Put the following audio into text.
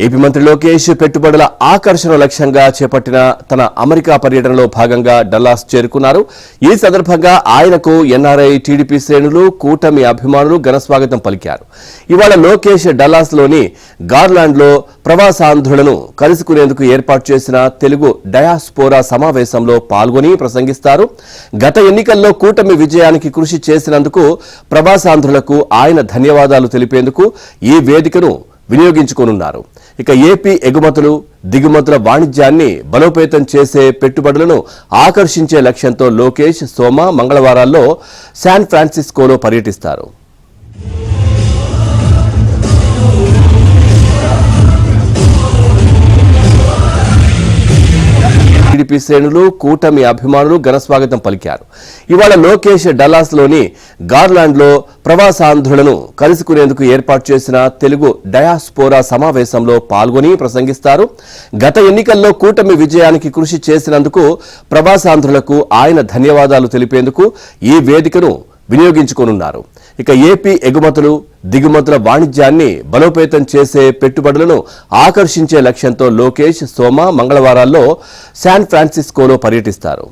AP మంత్రి లోకేష్ పెట్టుబడుల ఆకర్షణ లక్ష్యంగా చేపట్టిన తన అమెరికా పర్యటనలో భాగంగా డల్లాస్ చేరుకున్నారు. ఈ సందర్భంగా ఆయనకు ఎన్ఆర్ఐ టీడీపీ శ్రేణులు, కూటమి అభిమానులు ఘనస్వాగతం పలికారు. ఇవాళ లోకేష్ డల్లాస్లోని గార్లాండ్లో ప్రవాసాంధ్రులను కలుసుకునేందుకు ఏర్పాటు చేసిన తెలుగు డయాస్పోరా సమావేశంలో పాల్గొని ప్రసంగిస్తారు. గత ఎన్నికల్లో కూటమి విజయానికి కృషి చేసినందుకు ప్రవాసాంధ్రులకు ఆయన ధన్యవాదాలు తెలిపేందుకు ఈ వేదికను వినియోగించుకోనున్నారు. ఇక ఏపీ ఎగుమతులు, దిగుమతుల వాణిజ్యాన్ని బలోపేతం చేసే పెట్టుబడులను ఆకర్షించే లక్ష్యంతో లోకేష్ సోమ, మంగళవారాల్లో శాన్ ఫ్రాన్సిస్కోలో పర్యటిస్తారు. టీడీపీ శ్రేణులు, కూటమి అభిమానులు ఘనస్వాగతం పలికారు. ఇవాళ లోకేష్ డల్లాస్లోని గార్లాండ్లో ప్రవాసాంధ్రులను కలుసుకునేందుకు ఏర్పాటు చేసిన తెలుగు డయాస్పోరా సమావేశంలో పాల్గొని ప్రసంగిస్తారు. గత ఎన్నికల్లో కూటమి విజయానికి కృషి చేసినందుకు ప్రవాసాంధ్రులకు ఆయన ధన్యవాదాలు తెలిపేందుకు ఈ వేదికను వినియోగించుకోనున్నారు. ఇక ఏపీ ఎగుమతులు, దిగుమతుల వాణిజ్యాన్ని బలోపేతం చేసే పెట్టుబడులను ఆకర్షించే లక్ష్యంతో లోకేష్ సోమ, మంగళవారాల్లో శాన్ ఫ్రాన్సిస్కోలో పర్యటిస్తారు.